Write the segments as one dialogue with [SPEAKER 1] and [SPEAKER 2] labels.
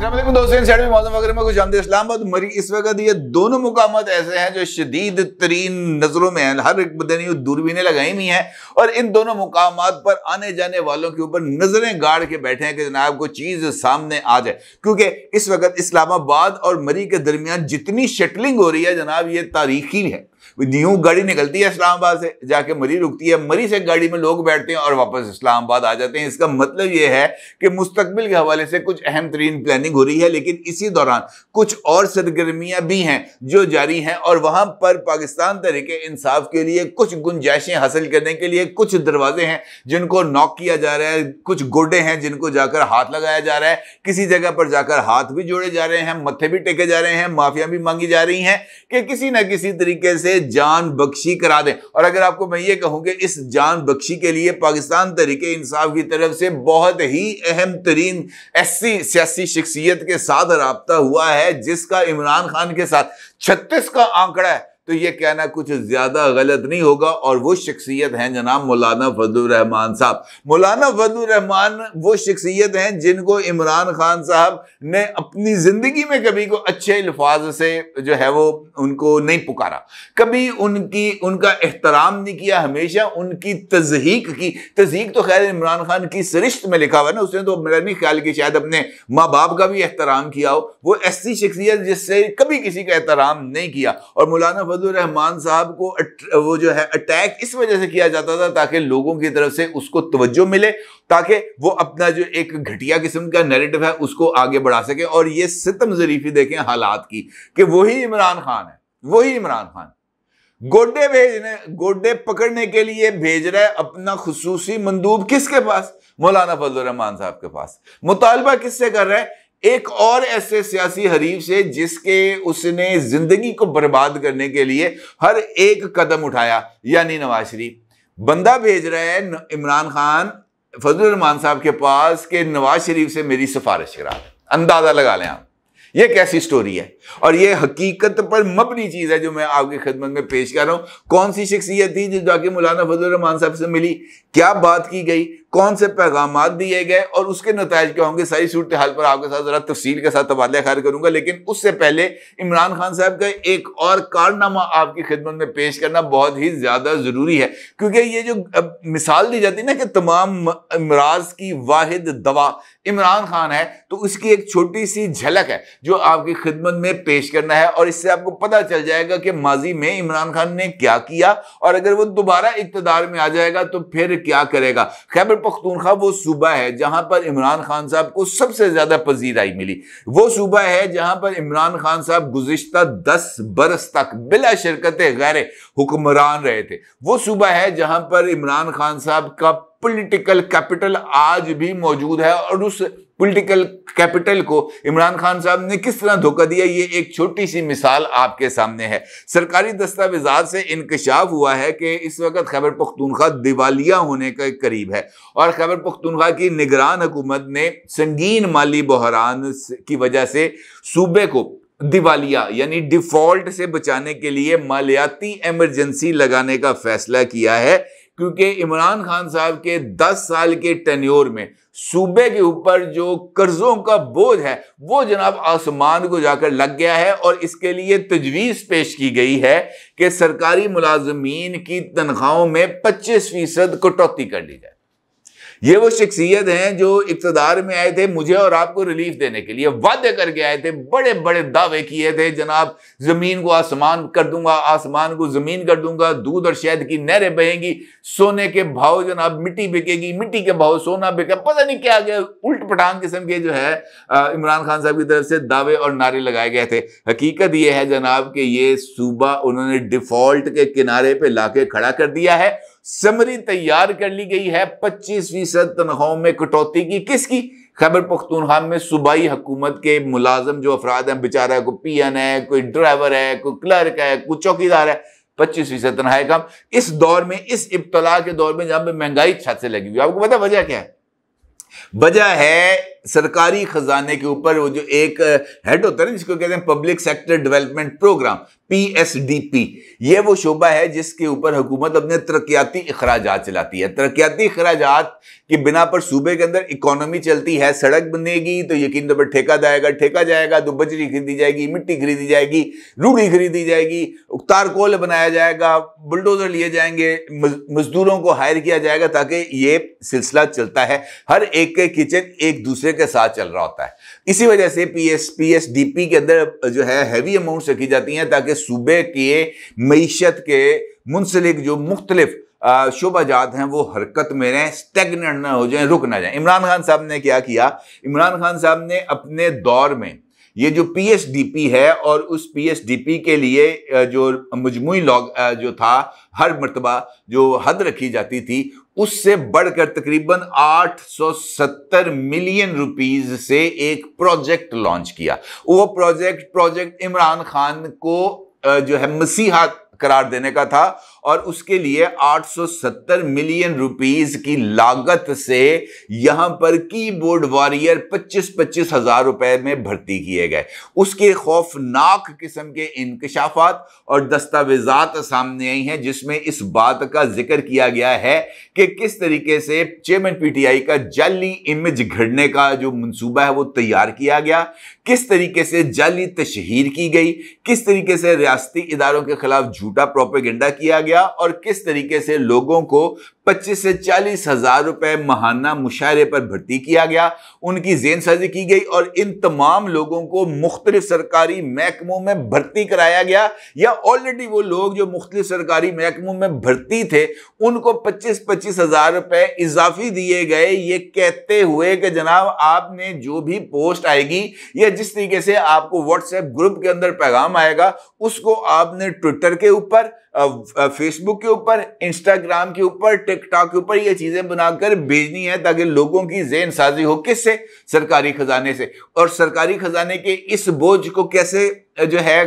[SPEAKER 1] दोस्तों, इन साइड में मौसम वगैरह में कुछ आमदे इस्लामाबाद मरी इस वक्त ये दोनों मुकामात ऐसे हैं जो शदीद तरीन नजरों में हैं। हर एक बदनी दूरबीनें लगाई हुई हैं और इन दोनों मुकामात पर आने जाने वालों के ऊपर नजरें गाड़ के बैठे हैं कि जनाब कोई चीज सामने आ जाए, क्योंकि इस वक्त इस्लामाबाद और मरी के दरमियान जितनी शटलिंग हो रही है जनाब ये तारीखी है। न्यू गाड़ी निकलती है इस्लामाबाद से, जाके मरी रुकती है, मरी से गाड़ी में लोग बैठते हैं और वापस इस्लामाबाद आ जाते हैं। इसका मतलब यह है कि मुस्तकबिल के हवाले से कुछ अहम तरीन प्लानिंग हो रही है, लेकिन इसी दौरान कुछ और सरगर्मियां भी हैं जो जारी हैं और वहां पर पाकिस्तान तहरीके इंसाफ के लिए कुछ गुंजाइशें हासिल करने के लिए कुछ दरवाजे हैं जिनको नॉक किया जा रहा है, कुछ गोडे हैं जिनको जाकर हाथ लगाया जा रहा है, किसी जगह पर जाकर हाथ भी जोड़े जा रहे हैं, मत्थे भी टेके जा रहे हैं, माफिया भी मांगी जा रही हैं कि किसी ना किसी तरीके से जान बख्शी करा दें। और अगर आपको मैं ये कहूं कि इस जान बख्शी के लिए पाकिस्तान तहरीके इंसाफ की तरफ से बहुत ही अहम तरीन ऐसी सियासी शख्सियत के साथ राब्ता हुआ है जिसका इमरान खान के साथ 36 का आंकड़ा है, तो ये कहना कुछ ज्यादा गलत नहीं होगा। और वो शख्सियत हैं जनाब मौलाना फजलुर रहमान साहब। मौलाना फजलुर रहमान वो शख्सियत हैं जिनको इमरान खान साहब ने अपनी जिंदगी में कभी को अच्छे अल्फाज से जो है वो उनको नहीं पुकारा, कभी उनका एहतराम नहीं किया, हमेशा उनकी तज़हीक की। तज़हीक तो खैर इमरान खान की सरिश्त में लिखा हुआ है ना, उसने तो मेरा नहीं ख्याल कि शायद अपने माँ बाप का भी एहतराम किया हो। वो ऐसी शख्सियत जिससे कभी किसी का एहतराम नहीं किया। और मौलाना फजलुर रहमान साहब को वो जो है अटैक इस वजह से किया जाता था ताकि लोगों की तरफ से उसको तवज्जो मिले, ताकि वो अपना जो एक घटिया किस्म का नैरेटिव है उसको आगे बढ़ा सके। और ये सितम ज़रीफी देखें हालात की कि वही इमरान खान है, वही इमरान खान गोडे पकड़ने के लिए भेज रहा है अपना खुसूसी मंदूब किसके पास? मौलाना फजलुर रहमान साहब के पास। मुतालबा किससे कर रहा है? एक और ऐसे सियासी हरीफ से जिसके उसने जिंदगी को बर्बाद करने के लिए हर एक कदम उठाया, यानी नवाज शरीफ। बंदा भेज रहा है इमरान खान फजलुर रहमान साहब के पास कि नवाज शरीफ से मेरी सिफारिश करा। अंदाजा लगा लें आप ये कैसी स्टोरी है। और ये हकीकत पर मबनी चीज है जो मैं आपकी खिदमत में पेश कर रहा हूं। कौन सी शख्सियत थी जो जाके मौलाना फजलुर रहमान साहब से मिली, क्या बात की गई, कौन से पैगामात दिए गए और उसके नताइज क्या होंगे, सारी सूरत हाल पर आपके साथ जरा तफसील के साथ तबादला ख्याल करूंगा। लेकिन उससे पहले इमरान खान साहब का एक और कारनामा आपकी खिदमत में पेश करना बहुत ही ज्यादा जरूरी है, क्योंकि ये जो मिसाल दी जाती है ना कि तमाम अमराज की वाहिद दवा इमरान खान है, तो उसकी एक छोटी सी झलक है जो आपकी खिदमत में पेश करना है। और इससे आपको पता चल जाएगा कि माजी में इमरान खान ने क्या किया और अगर वो दोबारा इक्तदार में आ जाएगा तो फिर क्या करेगा। खैबर पख्तूनख्वा वो सूबा है जहां पर इमरान खान साहब को सबसे ज्यादा पजीराई मिली। वो सूबा है जहां पर इमरान खान साहब गुज़िश्ता 10 बरस तक बिला शिरकत गैर हुक्मरान रहे थे। वो सूबा है जहां पर इमरान खान साहब का पॉलिटिकल कैपिटल आज भी मौजूद है और उस पॉलिटिकल कैपिटल को इमरान खान साहब ने किस तरह धोखा दिया, ये एक छोटी सी मिसाल आपके सामने है। सरकारी दस्तावेजात से इंकशाफ हुआ है कि इस वक्त खैबर पख्तूनख्वा दिवालिया होने के करीब है और खैबर पख्तूनख्वा की निगरान हुकूमत ने संगीन माली बहरान की वजह से सूबे को दिवालिया यानी डिफॉल्ट से बचाने के लिए मालियाती इमरजेंसी लगाने का फैसला किया है, क्योंकि इमरान खान साहब के 10 साल के टेन्योर में सूबे के ऊपर जो कर्जों का बोझ है वो जनाब आसमान को जाकर लग गया है। और इसके लिए तजवीज़ पेश की गई है कि सरकारी मुलाजमीन की तनख्वाहों में 25% कटौती कर दी जाए। ये वो शख्सियत हैं जो इक़्तिदार में आए थे मुझे और आपको रिलीफ देने के लिए, वादे करके आए थे, बड़े बड़े दावे किए थे, जनाब जमीन को आसमान कर दूंगा, आसमान को जमीन कर दूंगा, दूध और शहद की नहरें बहेंगी, सोने के भाव जनाब मिट्टी बिकेगी, मिट्टी के भाव सोना बिके, पता नहीं क्या गया उल्ट पटांग किस्म के जो है इमरान खान साहब की तरफ से दावे और नारे लगाए गए थे। हकीकत ये है जनाब कि ये सूबा उन्होंने डिफॉल्ट के किनारे पे लाके खड़ा कर दिया है। समरी तैयार कर ली गई है 25% तनख्वाहों में कटौती की। किसकी? खैबर पख्तूनख्वा में सूबाई हुकूमत के मुलाजम जो अफराद हैं, बेचारा कोई पीएन है, कोई ड्राइवर है, कोई क्लर्क है, कोई चौकीदार है, 25% तनख्वाह कम। इस दौर में, इस इब्तला के दौर में जहां पर महंगाई छत से लगी हुई, आपको पता वजह क्या है? वजह है सरकारी खजाने के ऊपर वो जो एक हेड होता है ना, जिसको कहते हैं public sector development program, PSDP, ये वो शोबा है जिसके ऊपर हुकूमत अपने तरक्याती इखराजात चलाती है। तरक्याती इखराजात के बिना पर सूबे के अंदर इकोनॉमी चलती है। सड़क बनेगी तो यकीन तौर पर ठेका जाएगा तो बजरी खरीदी जाएगी, मिट्टी खरीदी जाएगी, रूढ़ी खरीदी जाएगी, तारकोल बनाया जाएगा, बुलडोजर लिए जाएंगे, मजदूरों को हायर किया जाएगा, ताकि ये सिलसिला चलता है। हर एक के किचन एक दूसरे के साथ चल रहा होता है। इसी वजह से PSDP के अंदर जो है हैवी अमाउंट रखी जाती हैं, ताकि सूबे के मईशत के मुंसलिक जो मुख्तलिफ शोबाजात हैं वो हरकत में रहें, स्टेगनेंट ना हो जाएं, रुक ना जाएं। इमरान खान साहब ने क्या किया? इमरान खान साहब ने अपने दौर में ये जो PSDP है और उस PSDP के लिए जो मजमूई लॉग जो था, हर मरतबा जो हद रखी जाती थी उससे बढ़कर तकरीबन 870 मिलियन रुपीस से एक प्रोजेक्ट लॉन्च किया। वो प्रोजेक्ट इमरान खान को जो है मसीहा करार देने का था, और उसके लिए 870 मिलियन रुपीस की लागत से यहां पर कीबोर्ड वॉरियर 25-25 हजार रुपए में भर्ती किए गए। उसके खौफनाक किस्म के इंकशाफात और दस्तावेजात सामने आई हैं, जिसमें इस बात का जिक्र किया गया है कि किस तरीके से चेयरमैन PTI का जाली इमेज घड़ने का जो मंसूबा है वो तैयार किया गया, किस तरीके से जाली तशहीर की गई, किस तरीके से रियासती इदारों के खिलाफ झूठा प्रोपेगेंडा किया गया, और किस तरीके से लोगों को 25 से 40 हजार रुपए माहाना मुशायरे पर भर्ती किया गया, उनकी जेनसाजी की गई और इन तमाम लोगों को मुख्तलिफ सरकारी महकमों में भर्ती कराया गया, या ऑलरेडी वो लोग जो मुख्तलिफ सरकारी महकमों में भर्ती थे उनको 25-25 हजार रुपए इजाफी दिए गए, ये कहते हुए कि जनाब आपने जो भी पोस्ट आएगी या जिस तरीके से आपको व्हाट्सएप ग्रुप के अंदर पैगाम आएगा उसको आपने ट्विटर के ऊपर, फेसबुक के ऊपर, इंस्टाग्राम के ऊपर, टिकटॉक के ऊपर ये चीजें बनाकर भेजनी है, ताकि लोगों की ज़हन साजी हो। किससे? सरकारी खजाने से। और सरकारी खजाने के इस बोझ को कैसे जो है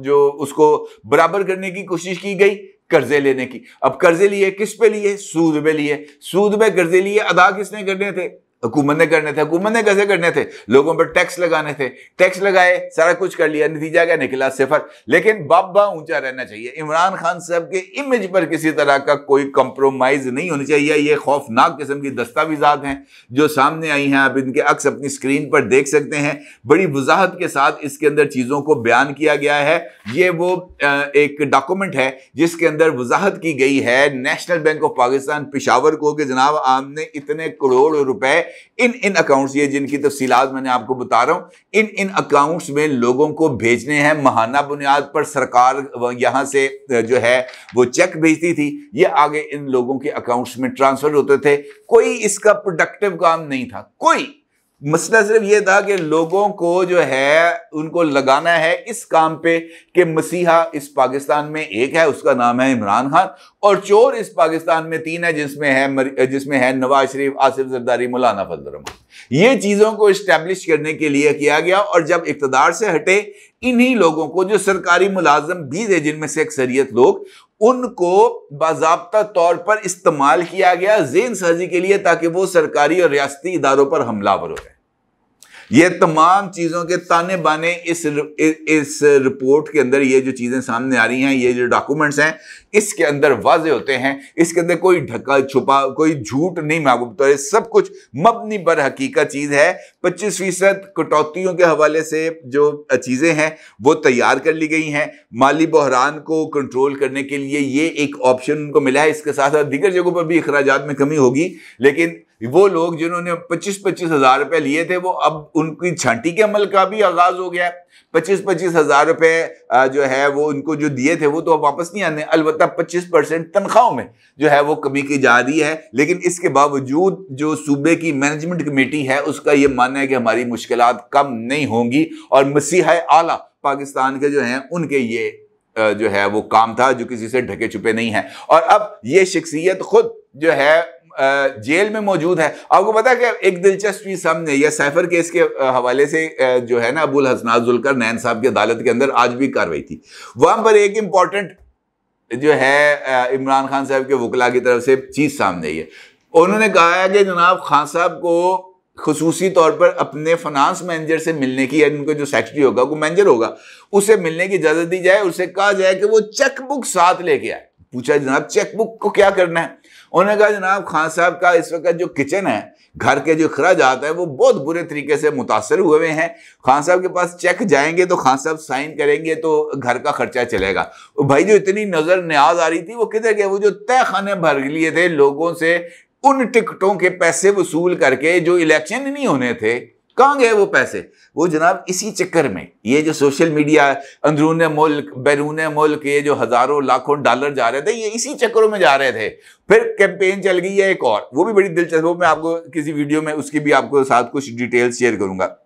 [SPEAKER 1] जो उसको बराबर करने की कोशिश की गई? कर्जे लेने की। अब कर्जे लिए किस पे लिए? सूद पे लिए। सूद पे कर्जे लिए, अदा किसने करने थे? हुकूमत ने करने थे। हुकूमत ने कैसे करने थे? लोगों पर टैक्स लगाने थे। टैक्स लगाए, सारा कुछ कर लिया, नतीजा क्या निकला? सिफर। लेकिन बाबा ऊंचा रहना चाहिए। इमरान खान साहब के इमेज पर किसी तरह का कोई कंप्रोमाइज नहीं होनी चाहिए। ये खौफनाक किस्म की दस्तावेजात हैं जो सामने आई हैं, आप इनके अक्स अपनी स्क्रीन पर देख सकते हैं। बड़ी वजाहत के साथ इसके अंदर चीजों को बयान किया गया है। ये वो एक डॉक्यूमेंट है जिसके अंदर वजाहत की गई है national bank of Pakistan Peshawar को कि जनाब आपने इतने करोड़ रुपए इन अकाउंट्स, ये जिनकी तफसीलात मैंने आपको बता रहा हूं, इन अकाउंट्स में लोगों को भेजने हैं। माहाना बुनियाद पर सरकार यहां से जो है वो चेक भेजती थी, ये आगे इन लोगों के अकाउंट्स में ट्रांसफर होते थे। कोई इसका प्रोडक्टिव काम नहीं था। कोई मसला सिर्फ ये था कि लोगों को जो है उनको लगाना है इस काम पे कि मसीहा इस पाकिस्तान में एक है, उसका नाम है इमरान खान, और चोर इस पाकिस्तान में 3 है, जिसमें है नवाज शरीफ, आसिफ जरदारी, मौलाना फजल रहमान। ये चीजों को इस्टेब्लिश करने के लिए किया गया। और जब इक़्तिदार से हटे, इन्हीं लोगों को जो सरकारी मुलाजिम भी थे, जिनमें से अक्सरियत लोग, उनको बाज़ाब्ता तौर पर इस्तेमाल किया गया ज़ेन साजी के लिए, ताकि वो सरकारी और रियासती इदारों पर हमलावर हो जाए। ये तमाम चीज़ों के ताने बाने इस रिपोर्ट के अंदर, ये जो चीज़ें सामने आ रही हैं, ये जो डॉक्यूमेंट्स हैं, इसके अंदर वाजे होते हैं। इसके अंदर कोई ढका छुपा, कोई झूठ नहीं महबूब, तो ये सब कुछ मबनी पर हकीकत चीज़ है। 25% कटौतियों के हवाले से जो चीज़ें हैं वो तैयार कर ली गई हैं। माली बहरान को कंट्रोल करने के लिए ये एक ऑप्शन उनको मिला है। इसके साथ साथ दीगर जगहों पर भी अखराजात में कमी होगी, लेकिन वो लोग जिन्होंने 25-25 हजार रुपए लिए थे, वो अब उनकी छांटी के अमल का भी आगाज हो गया है। 25-25 हजार रुपए जो है वो उनको जो दिए थे वो तो अब वापस नहीं आने, अलबत्ता 25% तनख्वाहों में जो है वो कमी की जा रही है। लेकिन इसके बावजूद जो सूबे की मैनेजमेंट कमेटी है उसका ये मानना है कि हमारी मुश्किलात कम नहीं होंगी, और मसीहा आला पाकिस्तान के जो हैं उनके ये जो है वो काम था जो किसी से ढके छुपे नहीं है। और अब ये शख्सियत खुद जो है जेल में मौजूद है। आपको पता है कि एक दिलचस्प चीज सामने, यह साइफर केस के हवाले से जो है ना, अबुल हसनात जुल्करनैन साहब की अदालत के अंदर आज भी कार्रवाई थी। वहां पर एक इंपॉर्टेंट जो है इमरान खान साहब के वकला की तरफ से चीज सामने आई है। उन्होंने कहा है कि जनाब खान साहब को खुसूसी तौर पर अपने फाइनेंस मैनेजर से मिलने की, या इनका जो सेक्रेटरी होगा, वो मैनेजर होगा, उससे मिलने की इजाजत दी जाए, उससे कहा जाए कि वो चेकबुक साथ लेके आए। पूछा जनाब चेकबुक को क्या करना है? उन्होंने कहा जनाब खान साहब का इस वक्त जो किचन है, घर के जो अखराजात है, वो बहुत बुरे तरीके से मुतासर हुए हुए हैं। खान साहब के पास चेक जाएंगे तो खान साहब साइन करेंगे तो घर का खर्चा चलेगा। भाई जो इतनी नजर न्याज आ रही थी वो किधर गए? वो जो तय खाने भर लिए थे लोगों से उन टिकटों के पैसे वसूल करके जो इलेक्शन नहीं होने थे, कहां गए वो पैसे? वो जनाब इसी चक्कर में ये जो सोशल मीडिया अंदरून मुल्क बैरून मुल्क ये जो हजारों लाखों डॉलर जा रहे थे, ये इसी चक्करों में जा रहे थे। फिर कैंपेन चल गई है एक और, वो भी बड़ी दिलचस्प, वो मैं आपको किसी वीडियो में उसकी भी आपको साथ कुछ डिटेल्स शेयर करूंगा।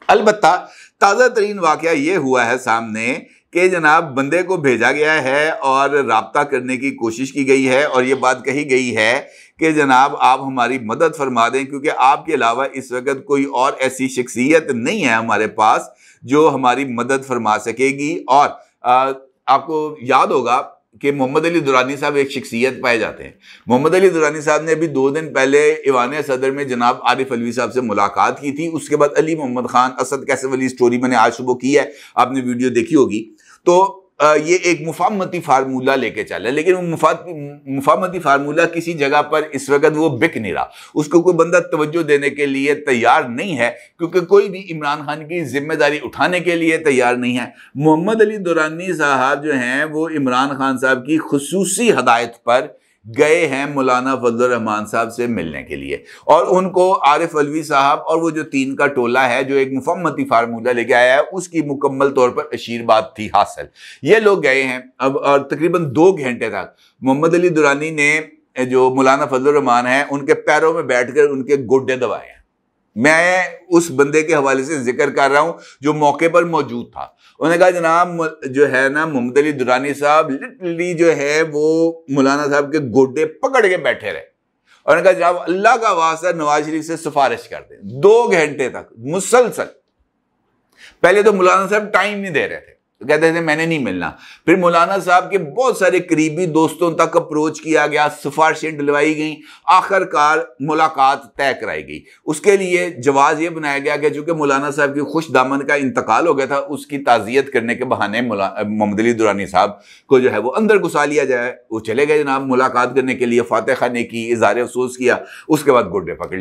[SPEAKER 1] अलबत्ता ताज़ा तरीन वाकया ये हुआ है सामने कि जनाब बंदे को भेजा गया है और राब्ता करने की कोशिश की गई है और ये बात कही गई है कि जनाब आप हमारी मदद फरमा दें, क्योंकि आपके अलावा इस वक्त कोई और ऐसी शख्सियत नहीं है हमारे पास जो हमारी मदद फरमा सकेगी। और आपको याद होगा कि मोहम्मद अली दुरानी साहब एक शख्सियत पाए जाते हैं। मोहम्मद अली दुरानी साहब ने अभी 2 दिन पहले ईवान सदर में जनाब आरिफ अलवी साहब से मुलाकात की थी। उसके बाद अली मोहम्मद खान असद कैसफ अली स्टोरी मैंने आज सुबह की है, आपने वीडियो देखी होगी। तो ये एक मुफाहमती फार्मूला लेके चला, लेकिन वो मुफाहमती फार्मूला किसी जगह पर इस वक्त वो बिक नहीं रहा, उसको कोई बंदा तवज्जो देने के लिए तैयार नहीं है, क्योंकि कोई भी इमरान खान की जिम्मेदारी उठाने के लिए तैयार नहीं है। मोहम्मद अली दुरानी साहब जो हैं वो इमरान खान साहब की खुसूसी हदायत पर गए हैं मौलाना फजल रहमान साहब से मिलने के लिए, और उनको आरिफ अलवी साहब और वो जो 3 का टोला है जो एक मुफम्मती फार्मूला लेके आया है, उसकी मुकम्मल तौर पर आशीर्वाद थी हासिल। ये लोग गए हैं अब, और तकरीबन 2 घंटे तक मोहम्मद अली दुरानी ने जो मौलाना फजल रहमान है उनके पैरों में बैठकर उनके गोड्डे दबाए हैं। मैं उस बंदे के हवाले से जिक्र कर रहा हूं जो मौके पर मौजूद था। उन्होंने कहा जनाब जो है ना मोहम्मद अली दुरानी साहब लिटरली जो है वो मौलाना साहब के गोड्डे पकड़ के बैठे रहे, और उन्होंने कहा जनाब अल्लाह का वास्ता नवाज शरीफ से सिफारिश कर दें। 2 घंटे तक मुसलसल। पहले तो मौलाना साहब टाइम नहीं दे रहे थे, तो कहते थे मैंने नहीं मिलना। फिर मौलाना साहब के बहुत सारे करीबी दोस्तों तक अप्रोच किया गया, सिफारिशें डलवाई गई, आखिरकार मुलाकात तय कराई गई। उसके लिए जवाज ये बनाया गया कि चूंकि मौलाना साहब की खुश दामन का इंतकाल हो गया था, उसकी ताज़ियत करने के बहाने मोहम्मद अली दुरानी साहब को जो है वो अंदर घुसा लिया जाए। वो चले गए जनाब मुलाकात करने के लिए, फातह खाने की, इज़हार अफसोस किया। उसके बाद गोड्डे पकड़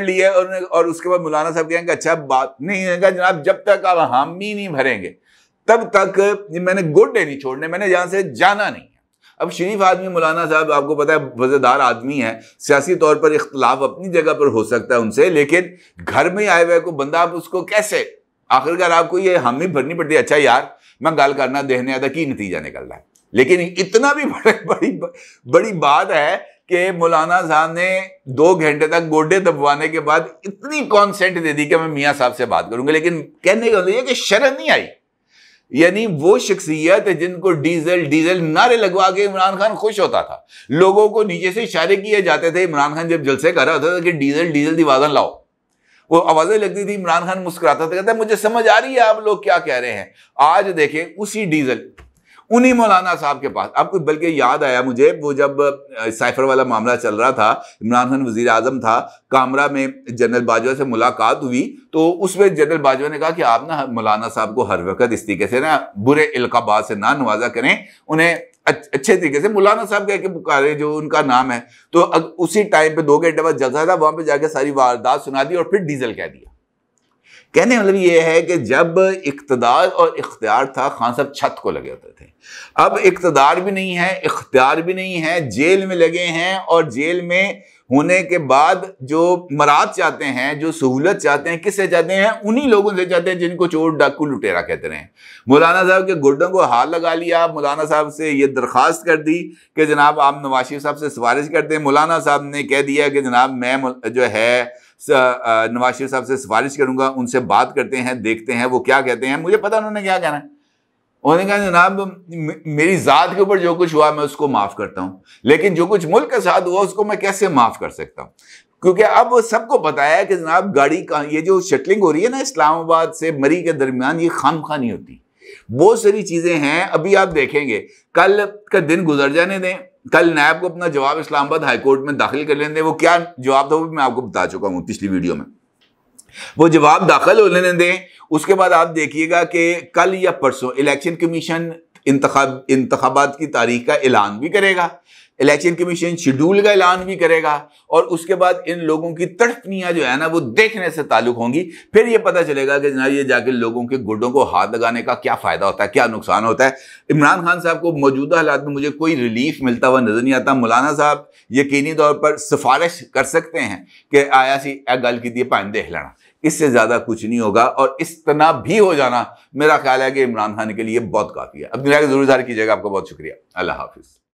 [SPEAKER 1] लिए और उसके बाद मौलाना साहब कहेंगे अच्छा बात नहीं है जनाब, जब तक आप हामी नहीं भरेंगे तब तक मैंने गोड्डे नहीं छोड़ने, मैंने यहां से जाना नहीं है। अब शरीफ आदमी मौलाना साहब आपको पता है वज़ेदार आदमी है, सियासी तौर पर इख्तलाफ अपनी जगह पर हो सकता है उनसे, लेकिन घर में आए हुए को बंदा आप उसको कैसे, आखिरकार आपको ये हामी भरनी पड़ती है। अच्छा यार मैं गल करना देखने आता की नतीजा निकल रहा है, लेकिन इतना भी बड़ी बात है कि मौलाना साहब ने 2 घंटे तक गोड्डे दबवाने के बाद इतनी कॉन्सेंट दे दी कि मैं मियाँ साहब से बात करूंगा, लेकिन कहने का मतलब कि शर्म नहीं आई। यानी वो शख्सियत जिनको डीजल नारे लगवा के इमरान खान खुश होता था, लोगों को नीचे से इशारे किए जाते थे। इमरान खान जब जलसे कर रहा होता था कि डीजल दी आवाज़ें लाओ, वो आवाज़ें लगती थी, इमरान खान मुस्कुराता था, कहता है मुझे समझ आ रही है आप लोग क्या कह रहे हैं। आज देखें उसी डीजल उन्हीं मौलाना साहब के पास। आपको बल्कि याद आया मुझे, वो जब साइफर वाला मामला चल रहा था, इमरान खान वजीर आजम था, कामरा में जनरल बाजवा से मुलाकात हुई, तो उसमें जनरल बाजवा ने कहा कि आप ना मौलाना साहब को हर वक्त इस तरीके से ना बुरे इल्काबात से ना नवाजा करें, उन्हें अच्छे तरीके से मौलाना साहब कह के पुकारे जो उनका नाम है। तो उसी टाइम पे 2 घंटे बाद जलसा था, वहां पे जाके सारी वारदात सुना दी और फिर डीजल कह दिया। कहने मतलब ये है कि जब इख्तिदार और इख्तियार था, खान साहब छत को लगे होते थे। अब इख्तिदार भी नहीं है, इख्तियार भी नहीं है, जेल में लगे हैं, और जेल में होने के बाद जो मराद चाहते हैं, जो सहूलत चाहते हैं, किससे चाहते हैं? उन्हीं लोगों से चाहते हैं जिनको चोर डाकू लुटेरा कहते रहे। मौलाना साहब के गुड्डों को हाथ लगा लिया, मौलाना साहब से ये दरख्वास्त कर दी कि जनाब आप नवाज शरीफ साहब से सिफारिश करते हैं। मौलाना साहब ने कह दिया कि जनाब मैं जो है नवाज शरीफ साहब से सिफारिश करूंगा, उनसे बात करते हैं, देखते हैं वो क्या कहते हैं। मुझे पता उन्होंने क्या कहना है। उन्होंने कहा जनाब मेरी जात के ऊपर जो कुछ हुआ मैं उसको माफ करता हूं, लेकिन जो कुछ मुल्क के साथ हुआ उसको मैं कैसे माफ कर सकता हूं, क्योंकि अब सबको पता है कि जनाब गाड़ी का ये जो शटलिंग हो रही है ना इस्लामाबाद से मरी के दरमियान, ये खामखा नहीं होती। बहुत सारी चीजें हैं, अभी आप देखेंगे, कल का दिन गुजर जाने दें, कल नैब को अपना जवाब इस्लामाबाद हाईकोर्ट में दाखिल कर लेने दें। वो क्या जवाब था वो भी मैं आपको बता चुका हूं पिछली वीडियो में। वो जवाब दाखिल हो लेने दें, उसके बाद आप देखिएगा कि कल या परसों इलेक्शन कमीशन इंतखाबात की तारीख का ऐलान भी करेगा, इलेक्शन कमीशन शेड्यूल का ऐलान भी करेगा, और उसके बाद इन लोगों की तड़पनियां जो है ना वो देखने से ताल्लुक होंगी। फिर ये पता चलेगा कि जनाब ये जाके लोगों के गुड्डों को हाथ लगाने का क्या फायदा होता है, क्या नुकसान होता है। इमरान खान साहब को मौजूदा हालात में मुझे कोई रिलीफ मिलता हुआ नजर नहीं आता। मौलाना साहब यकीनी तौर पर सिफारिश कर सकते हैं कि आया सी गल की पानी देख लेना, इससे ज्यादा कुछ नहीं होगा। और इस तरह भी हो जाना मेरा ख्याल है कि इमरान खान के लिए बहुत काफी है। अब दुनिया की जरूर कीजिएगा। आपका बहुत शुक्रिया। अल्लाह हाफिज।